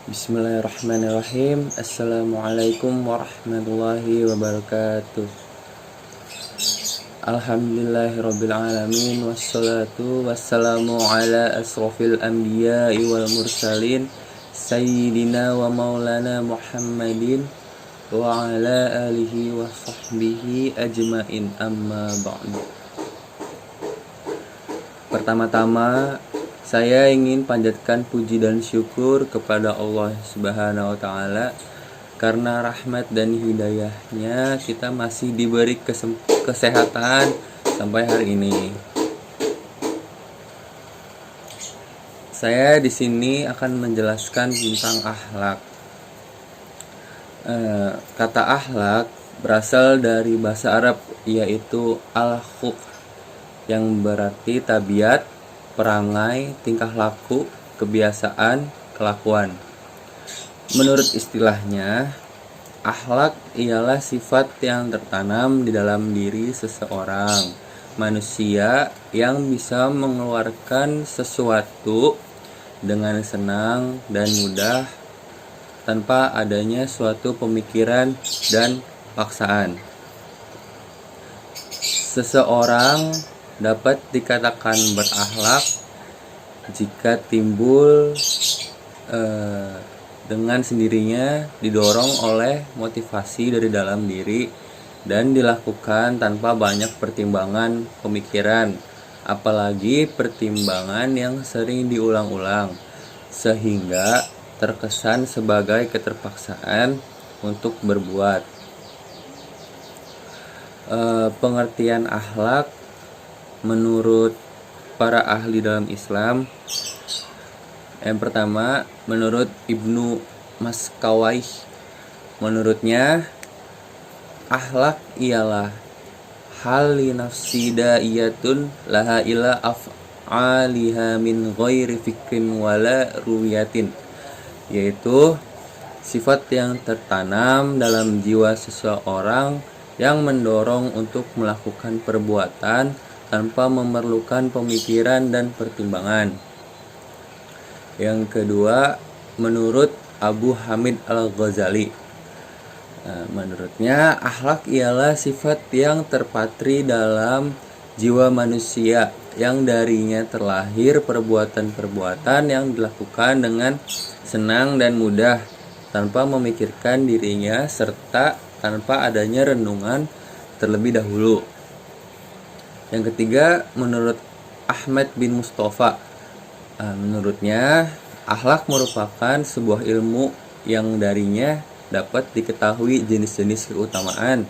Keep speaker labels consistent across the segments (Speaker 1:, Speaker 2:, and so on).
Speaker 1: Bismillahirrahmanirrahim. Assalamualaikum warahmatullahi wabarakatuh. Alhamdulillahirrabbilalamin. Wassalatu wassalamu ala asrafil anbiya'i wal mursalin Sayyidina wa maulana Muhammadin wa ala alihi wa sahbihi ajmain, amma ba'du. Pertama-tama saya ingin panjatkan puji dan syukur kepada Allah Subhanahu wa Ta'ala, karena rahmat dan hidayahnya kita masih diberi kesehatan sampai hari ini. Saya di sini akan menjelaskan tentang akhlak. Kata akhlak berasal dari bahasa Arab, yaitu al-khuluq, yang berarti tabiat, perangai, tingkah laku, kebiasaan, kelakuan. Menurut istilahnya, akhlak ialah sifat yang tertanam di dalam diri seseorang manusia yang bisa mengeluarkan sesuatu dengan senang dan mudah tanpa adanya suatu pemikiran dan paksaan. Seseorang dapat dikatakan berakhlak jika timbul dengan sendirinya, didorong oleh motivasi dari dalam diri dan dilakukan tanpa banyak pertimbangan pemikiran, apalagi pertimbangan yang sering diulang-ulang sehingga terkesan sebagai keterpaksaan untuk berbuat. Pengertian akhlak menurut para ahli dalam Islam, yang pertama, menurut Ibnu Maskawai, menurutnya akhlak ialah hal li nafsi da'iyatun laha ila af'aliha min ghairi fikrin wala ruwiyatin, yaitu sifat yang tertanam dalam jiwa seseorang yang mendorong untuk melakukan perbuatan tanpa memerlukan pemikiran dan pertimbangan. Yang kedua, menurut Abu Hamid Al-Ghazali, menurutnya akhlak ialah sifat yang terpatri dalam jiwa manusia yang darinya terlahir perbuatan-perbuatan yang dilakukan dengan senang dan mudah tanpa memikirkan dirinya serta tanpa adanya renungan terlebih dahulu. Yang ketiga, menurut Ahmad bin Mustafa, menurutnya akhlak merupakan sebuah ilmu yang darinya dapat diketahui jenis-jenis keutamaan,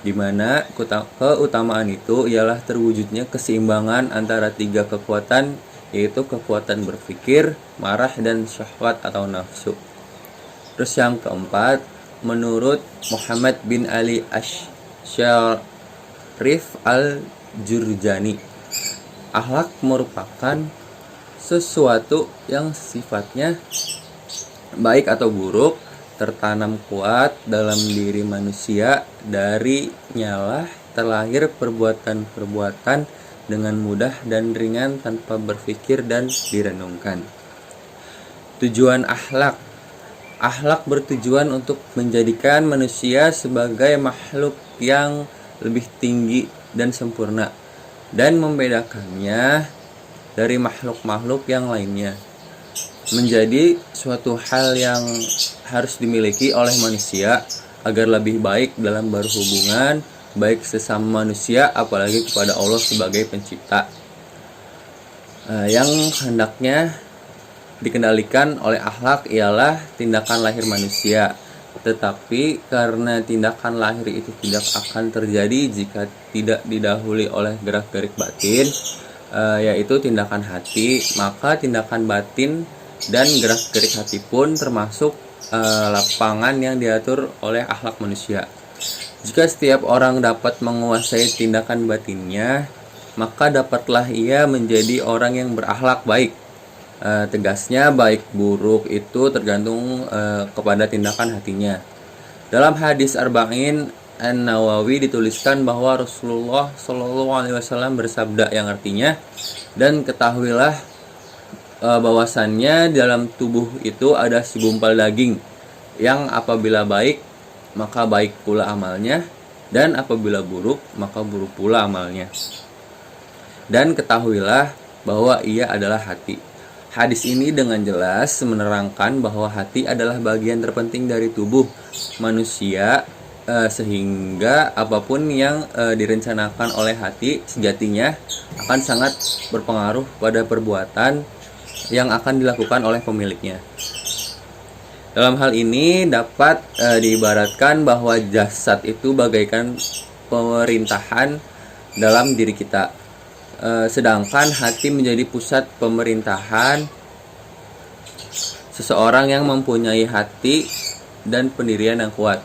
Speaker 1: di mana keutamaan itu ialah terwujudnya keseimbangan antara tiga kekuatan, yaitu kekuatan berpikir, marah, dan syahwat atau nafsu. Terus yang keempat, menurut Muhammad bin Ali Asy-Syarif Al-Jurjani, akhlak merupakan sesuatu yang sifatnya baik atau buruk tertanam kuat dalam diri manusia, dari nyalah terlahir perbuatan-perbuatan dengan mudah dan ringan tanpa berpikir dan direnungkan. Tujuan akhlak bertujuan untuk menjadikan manusia sebagai makhluk yang lebih tinggi dan sempurna, dan membedakannya dari makhluk-makhluk yang lainnya, menjadi suatu hal yang harus dimiliki oleh manusia agar lebih baik dalam berhubungan, baik sesama manusia apalagi kepada Allah sebagai pencipta, yang hendaknya dikendalikan oleh akhlak ialah tindakan lahir manusia. Tetapi karena tindakan lahir itu tidak akan terjadi jika tidak didahului oleh gerak-gerik batin, yaitu tindakan hati, maka tindakan batin dan gerak-gerik hati pun termasuk lapangan yang diatur oleh akhlak manusia. Jika setiap orang dapat menguasai tindakan batinnya, maka dapatlah ia menjadi orang yang berakhlak baik. Tegasnya baik buruk itu tergantung kepada tindakan hatinya. Dalam hadis Arba'in An-Nawawi dituliskan bahwa Rasulullah SAW bersabda yang artinya, dan ketahuilah bahwasannya dalam tubuh itu ada segumpal daging yang apabila baik maka baik pula amalnya, dan apabila buruk maka buruk pula amalnya. Dan ketahuilah bahwa ia adalah hati. Hadis ini dengan jelas menerangkan bahwa hati adalah bagian terpenting dari tubuh manusia, sehingga apapun yang direncanakan oleh hati sejatinya akan sangat berpengaruh pada perbuatan yang akan dilakukan oleh pemiliknya. Dalam hal ini dapat diibaratkan bahwa jasad itu bagaikan pemerintahan dalam diri kita, sedangkan hati menjadi pusat pemerintahan. Seseorang yang mempunyai hati dan pendirian yang kuat,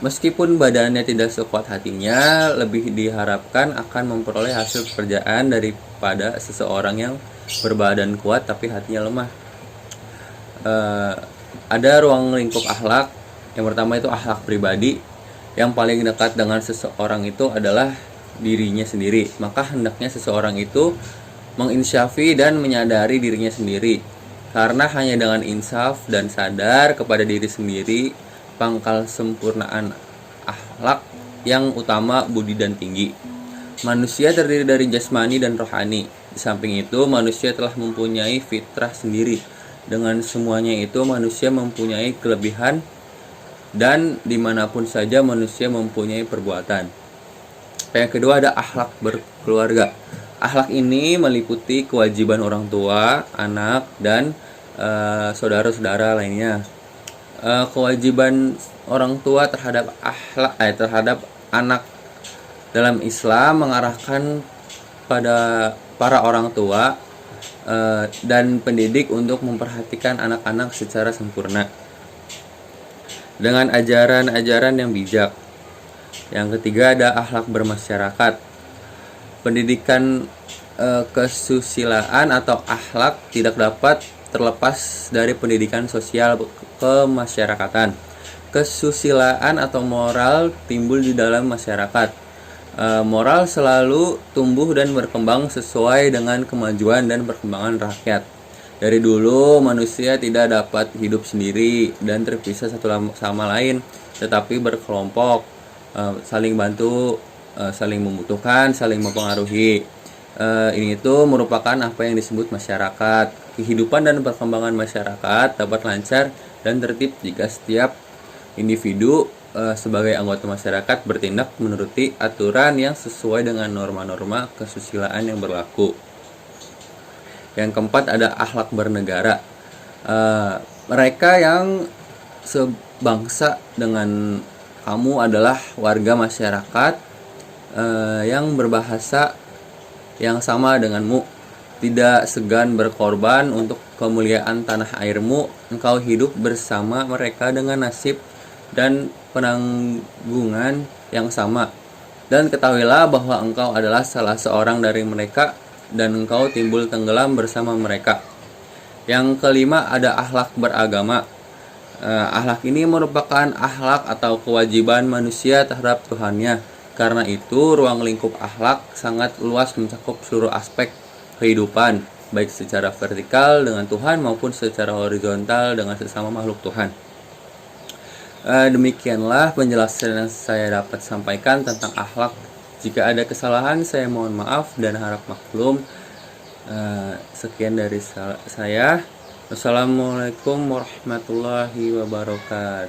Speaker 1: meskipun badannya tidak sekuat hatinya, lebih diharapkan akan memperoleh hasil pekerjaan daripada seseorang yang berbadan kuat tapi hatinya lemah. Ada ruang lingkup akhlak. Yang pertama itu akhlak pribadi. Yang paling dekat dengan seseorang itu adalah dirinya sendiri. Maka hendaknya seseorang itu menginsyafi dan menyadari dirinya sendiri, karena hanya dengan insaf dan sadar kepada diri sendiri pangkal sempurnaan akhlak yang utama budi dan tinggi. Manusia terdiri dari jasmani dan rohani. Di samping itu manusia telah mempunyai fitrah sendiri. Dengan semuanya itu manusia mempunyai kelebihan, dan dimanapun saja manusia mempunyai perbuatan. Yang kedua ada akhlak berkeluarga. Akhlak ini meliputi kewajiban orang tua, anak, dan saudara-saudara lainnya. Kewajiban orang tua terhadap terhadap anak dalam Islam mengarahkan pada para orang tua dan pendidik untuk memperhatikan anak-anak secara sempurna dengan ajaran-ajaran yang bijak. Yang ketiga ada akhlak bermasyarakat. Pendidikan kesusilaan atau akhlak tidak dapat terlepas dari pendidikan sosial kemasyarakatan. Kesusilaan atau moral timbul di dalam masyarakat. Moral selalu tumbuh dan berkembang sesuai dengan kemajuan dan perkembangan rakyat. Dari dulu manusia tidak dapat hidup sendiri dan terpisah satu sama lain, tetapi berkelompok, saling bantu, saling membutuhkan, saling mempengaruhi. Ini itu merupakan apa yang disebut masyarakat. Kehidupan dan perkembangan masyarakat dapat lancar dan tertib jika setiap individu sebagai anggota masyarakat bertindak menuruti aturan yang sesuai dengan norma-norma kesusilaan yang berlaku. Yang keempat ada akhlak bernegara. Mereka yang sebangsa dengan kamu adalah warga masyarakat yang berbahasa yang sama denganmu, tidak segan berkorban untuk kemuliaan tanah airmu. Engkau hidup bersama mereka dengan nasib dan penanggungan yang sama, dan ketahuilah bahwa engkau adalah salah seorang dari mereka dan engkau timbul tenggelam bersama mereka. Yang kelima ada akhlak beragama. Akhlak ini merupakan akhlak atau kewajiban manusia terhadap Tuhannya. Karena itu ruang lingkup akhlak sangat luas, mencakup seluruh aspek kehidupan, baik secara vertikal dengan Tuhan maupun secara horizontal dengan sesama makhluk Tuhan. Demikianlah penjelasan yang saya dapat sampaikan tentang akhlak. Jika ada kesalahan saya mohon maaf dan harap maklum. Sekian dari saya. Wassalamualaikum warahmatullahi wabarakatuh.